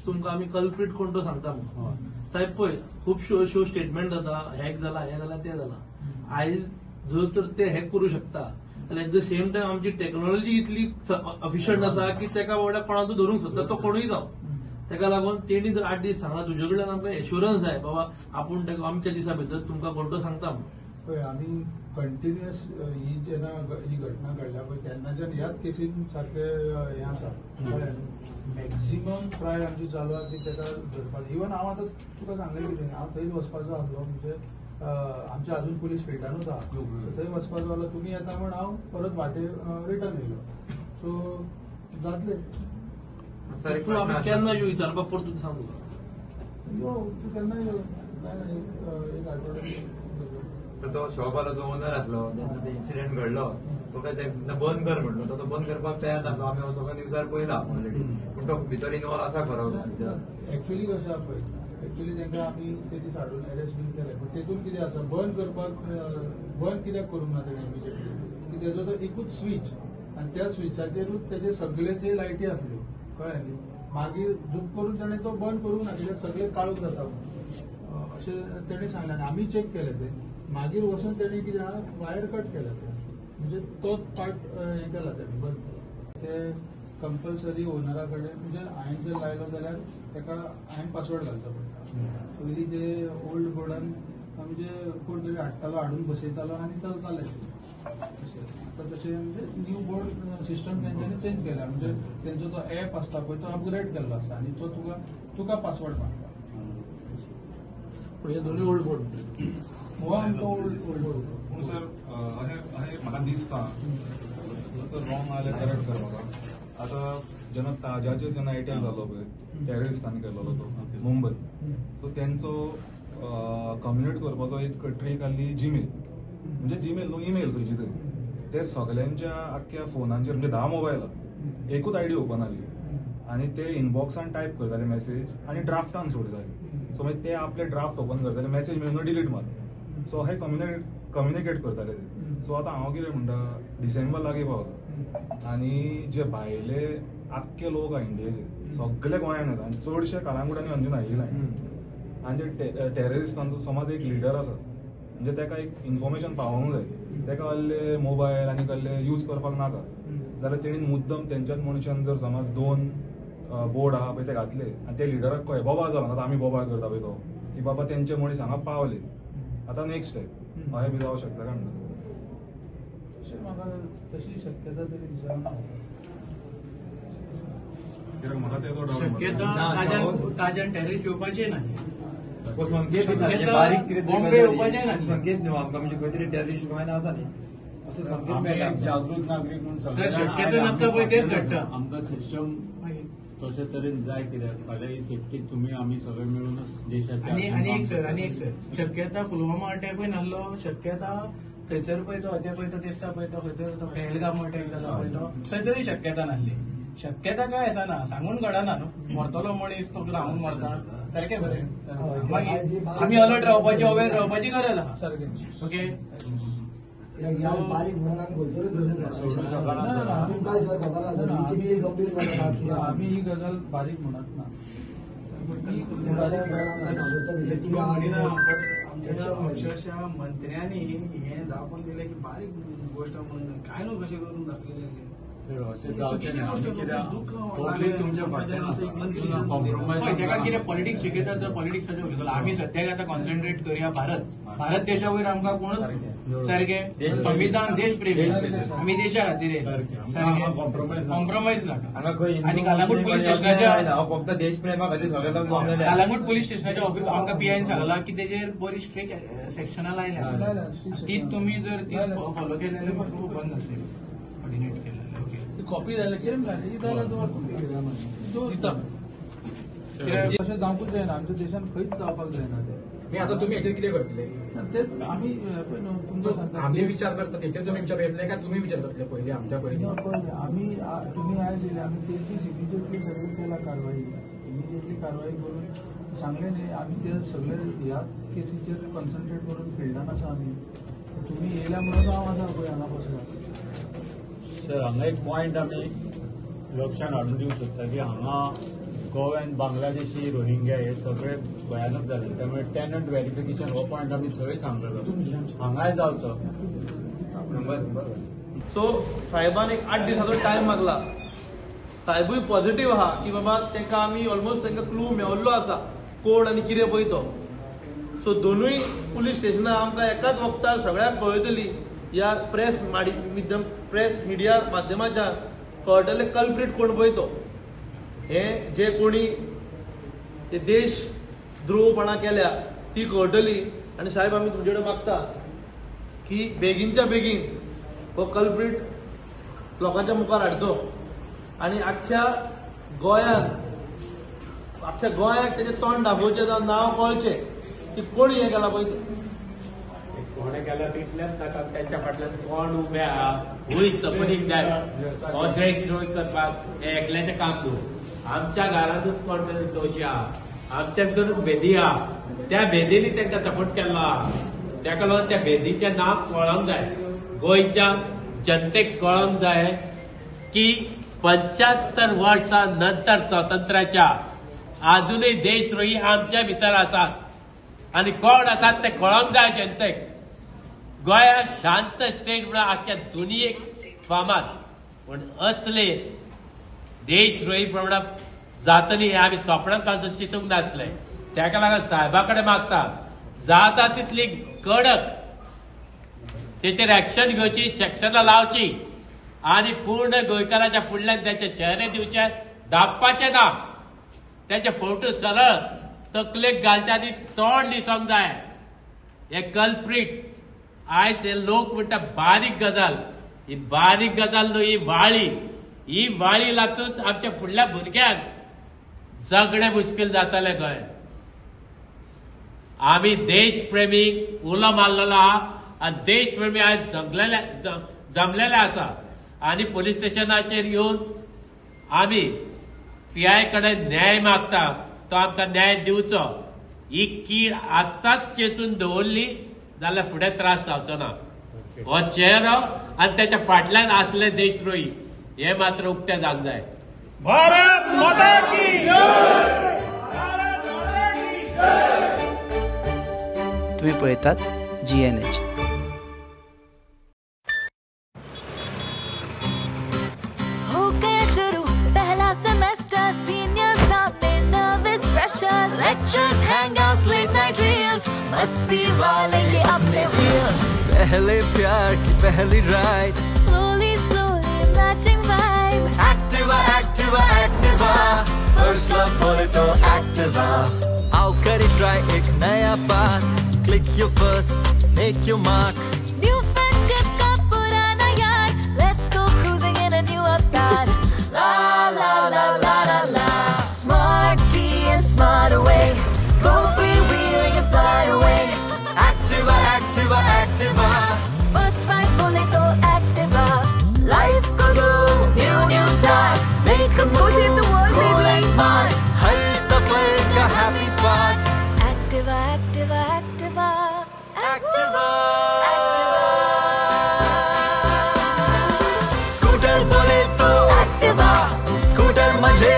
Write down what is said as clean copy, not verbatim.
तुमकां आमी कल्प्रीट कोण तो सांगता म्हणून साहेब पळय खूबश्यो स्टेटमेंट जाता हॅक जाला हें जाला तें जाला आयज जर तर ते हॅक करूं शकता जाल्यार एट द सेम टायम आमची टेक्नॉलॉजी इतली अफिशियंट आसा की तेका बाबड्या कोणाक धरूंक सोदता तो कोणूय जावं तेका लागून तेणी जर 8 दीस सांगला तुजे कडल्यान आमकां एश्युरन्स जाय बाबा आपूण तेका अमक्या दिसा भितर तुमकां कोण तो सांगता म्हणून पळय आमी कंटिन्युअस ही जेन्ना ही घटना घडल्या पळय तेन्नाच्यान ह्याच केसीन सारके हें आसा मॅक्झिमम ट्राय आमची चालू आसा की तेका धरपाक इवन हांव आतां तुका सांगलें कितें हांव थंय वचपाचो आसलो म्हणजे आमच्या अजून पुलीस फिल्डानूच आहा थंय वचपाचो जाल्यार तुमी येता म्हण हांव परत वाटे रिटर्न येयलो सो जातलें तूं आमी केन्ना येवं विचारपाक परतून सांग तुका यो तूं केन्ना यो एक आठवड्यान तो शॉपाचो जो ओनर आसलो जेन्ना ते इन्सिडेंट घडलो तो काय बंद कर म्हणलो तो बंद करपाक तयार नासलो आमी हो सगळो न्यूजार पळयला ऑलरेडी पूण तो भितर इनवॉल्व आसा खरो एक्चुअली कशें आसा पळय एक्चुअली तांकां आमी ते दीस हाडून अरेस्ट बीन केले पूण तेतून कितें आसा बंद करपाक बंद कित्याक करूंक ना तेणें इमिजिएटली की तेजो तो एकूच स्विच आनी त्या स्विचाचेरूच तेजे सगळे ते लायटी आसल्यो कळ्ळें न्ही मागीर झूप करून ताणें तो बंद करूंक ना कित्याक सगळे काळोख जाता अशें तेणें सांगलें आनी आमी चॅक केलें तें मागीर वचून तेणें कितें आहा वायर कट केला ते म्हणजे तोच पार्ट हें केला तेणें बंद केला ते कंपल्सरी ओनरा कडेन म्हणजे हांवें जर लायलो जाल्यार ताका हांवें पासवर्ड घालचो पडटा पयलीं ते ओल्ड बोर्डान म्हणजे कोण तरी हाडटालो हाडून बसयतालो आनी चलताले आतां तशें म्हणजे न्यू बोर्ड सिस्टम तेंच्यांनी चेंज केला म्हणजे तेंचो तो एप आसता पळय तो अपग्रेड केल्लो आसा आनी तो तुका पासवर्ड मागता हे दोन्ही ओल्ड बोर्ड हो आमचो ओल्ड बोर्ड पूण सर अशें म्हाका दिसता रॉंग आल्यार करेक्ट कर म्हाका आतां जेन्ना ताज्याचेर जेन्ना अटॅक जालो पळय टॅररिस्टांनी केल्लो तो मुंबय सो तेंचो कम्युनिकेट करपाचो एक ट्रीक आसली जीमेल म्हणजे जीमेल न्हू ईमेल खंयची तरी ते सगल्यांच्या आख्ख्या फोनांचेर म्हणजे 10 मोबायलां एकूच आयडी ओपन आसली आनी ते इनबॉक्सान टायप करताले मेसेज आनी ड्राफ्टान सोडताले सो मागीर ते आपले ड्राफ्ट ओपन करताले मेसेज मेळून डिलीट मार सो हे कम्युनिकेट करताले ते सो आतां हांव कितें म्हणटा डिसेंबर लागीं पावता आनी जे भायले आख्खे लोक आहा इंडियेचे सगळे गोंयांत येता आनी चडशे कलांगूट आनी अंजून आयिल्ले आनी जे टॅररिस्टांचो समज एक लिडर आसा म्हणजे ताका एक इन्फॉर्मेशन पावोंक जाय ताका कसले मोबायल आनी कसले यूज करपाक नाका जाल्यार तेणी मुद्दम तेंच्याच मनशान जर समज 2 बोर्ड आहा पळय ते घातले आनी ते लिडराक कळ्ळें बोबा जालो आतां आमी बोबा करता पळय तो की बाबा तेंचे मनीस हांगा पावले आतां नेक्स्ट स्टेप अशें बी जावं शकता काय म्हणटा अशें म्हाका तशी शक्यता तरी दिसना कित्याक म्हाका तेचो शक्यता ताज्यान टॅरिस्ट येवपाचें ना संकेत बारीक कितें संकेत न्हू आमकां म्हणजे खंय तरी टॅररिस्ट गोंयांत आसा न्ही असो संकेत मेळटा जागृत नागरीक म्हणून शक्यता नासता पळय तेच घडटा आमकां सिस्टम तशे तरेन जाय कित्याक फाल्यां ही सेफ्टी तुमी आमी सगळे मेळून देशाच्या आनी एक सर शक्यता पुलवामा अटॅकूय नासलो शक्यता थंयसर पळय तो अटॅक पळय तो दिसता पळय तो खंय तर तो पहलगाम अटॅक जाला पळय तो थंय तरी शक्यता नासली शक्यता काय आसना सांगून घडना न्हू मरतलो मनीस तो रावून मरता सारकें बरें मागीर आमी अलर्ट रावपाची अवेर रावपाची गरज आहा सारकें ओके बारीक म्हणून आमी खंयसरूय धरून काय सर खबर आसा किती गंभीर म्हणटा आमी ही गजाल बारीक म्हणत ना अक्षरशः मंत्र्यांनी हे दाखवून दिले की बारीक गोष्ट म्हणून काय न्हू कशें करून दाखयले पॉलिटिक्स शिकयतात जर पॉलिटिक्साचें उलयतलो आमी सद्याक आतां कॉन्सन्ट्रेट करया भारत देशा वयर आमकां कोण सारकें संविधान देश प्रेम आमी देशा खातीर सारकें कॉम्प्रोमायज नाका आनी कालांगूट पुलीस स्टेशनाच्या फक्त देश प्रेमा खातीर सगळे कालांगूट पुलीस स्टेशनाच्या ऑफिस आमकां पीआयन सांगला की तेजेर बरी स्ट्रिक्ट सेक्शनां लायल्या ती तुमी जर ती फॉलो केली जाल्यार खूब बंद आसतली ऑर्डिनेट केलें कॉपी जाल्यार तशें जावंकूच जायना आमच्या देशान खंयच जावपाक जायना ते आतां तुमी हेचेर कितें करतले तेच आमी तुमकां सांगता आमी विचार करता तेचेर तुमी विचार येतले काय तुमी विचार करतले पयली आमच्या पयली आमी तुमी आयज येयले आमी तेच दीस इमिजिएटली सगळे केला कारवाई इमिजिएटली कारवाई करून सांगलें न्ही आमी ते सगळे ह्या केसीचेर कॉन्सन्ट्रेट करून फिल्डान आसा आमी तुमी येयल्या म्हणून हांव आसा पळय हांगा बसला सर हांगा एक पॉयंट आमी लक्षांत हाडून दिवंक शकता की हांगा गोव्यान बांगलादेशी रोहिंग्या हे सगळे भयानक झाले. त्यामुळे टेनंट व्हेरिफिकेशन हो पॉयंट आम्ही थंय सांगलेलो, हांगाय जावचो. सो साहेबान एक 8 दिसाचो टायम मागला. साहेबूय पॉझिटिव्ह आहा की बाबा तांकां आमी ऑलमोस्ट तांकां क्लू मेळिल्लो आसा कोण आनी कितें पळय तो. सो दोनूय पुलीस स्टेशनां आमकां एकाच वक्तार सगळ्यांक कळयतली. ह्या प्रेस मिडिया माध्यमाच्यान कळटले कल्प्रीट कोण पळय तो. हे जे कोणी देश द्रोहपणां केल्या ती कळटली. आनी साहेब आमी तुमचे कडेन मागता की बेगीनच्या बेगीन हो कल्प्रीट लोकांच्या मुखार हाडचो आनी आख्ख्या गोंयांक तेजें तोंड दाखोवचें जावन नांव कळचें की कोण हें केलां पळय तें. कोणें केला तितलेंच नाका, त्याच्या फाटल्यान कोण उबे आहा, हू इज सपोर्टिंग दॅट. हो देश द्रोह करपाक हे एकल्याचें काम न्हू. आमच्या घरांतूच कोण तरी दोशी आहा, आमच्याकडून भेदी आहा, त्या भेदींनी तांकां सपोर्ट केल्लो आहा. ताका लागून त्या भेदीचें नांव कळोंक जाय. गोंयच्या जनतेक कळोंक जाय की 75 वर्सां नंतर स्वातंत्र्याच्या अजूनही देशद्रोही आमच्या भितर आसात आनी कोण आसात ते कळोंक जाय जनतेक. गोंया शांत स्टेट म्हणून आख्ख्या दुनियेक फामाद, पूण असले देशद्रोही प्रमाण जातली हे आमी स्वप्नांत पासून चिंतूंक नासले. ताका लागून साहेबा कडेन मागता जाता तितली कडक तेचेर एक्शन घेवची, सेक्शनां लावची आनी पूर्ण गोंयकारांच्या फुडल्यान त्याचे चेहरे दिवचे, धापपाचे ना. त्याचे फोटो सरळ तकलेक घालचे आनी तोंड दिसोंक जाय. हे कल्प्रीट आयज हे लोक म्हणटा बारीक गजाल, ही बारीक गजाल न्हू, ही वाळी लागून आमच्या फुडल्या भुरग्यांक जगणें मुश्कील जातलें. गोंय आमी देशप्रेमीक उलो मारलेलो आहा आनी देशप्रेमी आयज जमलेले आसा. आनी पुलीस स्टेशनाचेर येवन आमी PI कडेन न्याय मागता, तो आमकां न्याय दिवचो. ही कीड आतांच चेचून दवरली जाल्यार फुडें त्रास जावचो ना. हो चेहरो आनी त्याच्या फाटल्यान आसले देशद्रोही हे मात्र उक्ते जावंक जाय. भारत माता की जय! भारत माता की जय! तुम्ही पळयतात GNH. हो गया शुरू पहला सेमेस्टर, सीनियर्स साथ में nervous pressure, lectures, hangouts, late night reels, मस्ती वाले ये अपने व्हील्स. पहले प्यार की पहली ride, slowly slowly matching vibe. Activa Activa Activa, first love बोले तो एक्टिवा. आओ करें ट्राई एक नया path, click your first, make your mark. New friendship का पुराना यार, let's go cruising in a new avatar. La la la la la la, smart key and smart away, go freewheeling and fly away. Activa Activa Activa, First fight बोले तो Activa, life को दो new start, make a move in the world, be smart. हर सफर का happy part. Activa, Activa, Activa, Activa scooter बोले तो Activa, scooter म्हणजे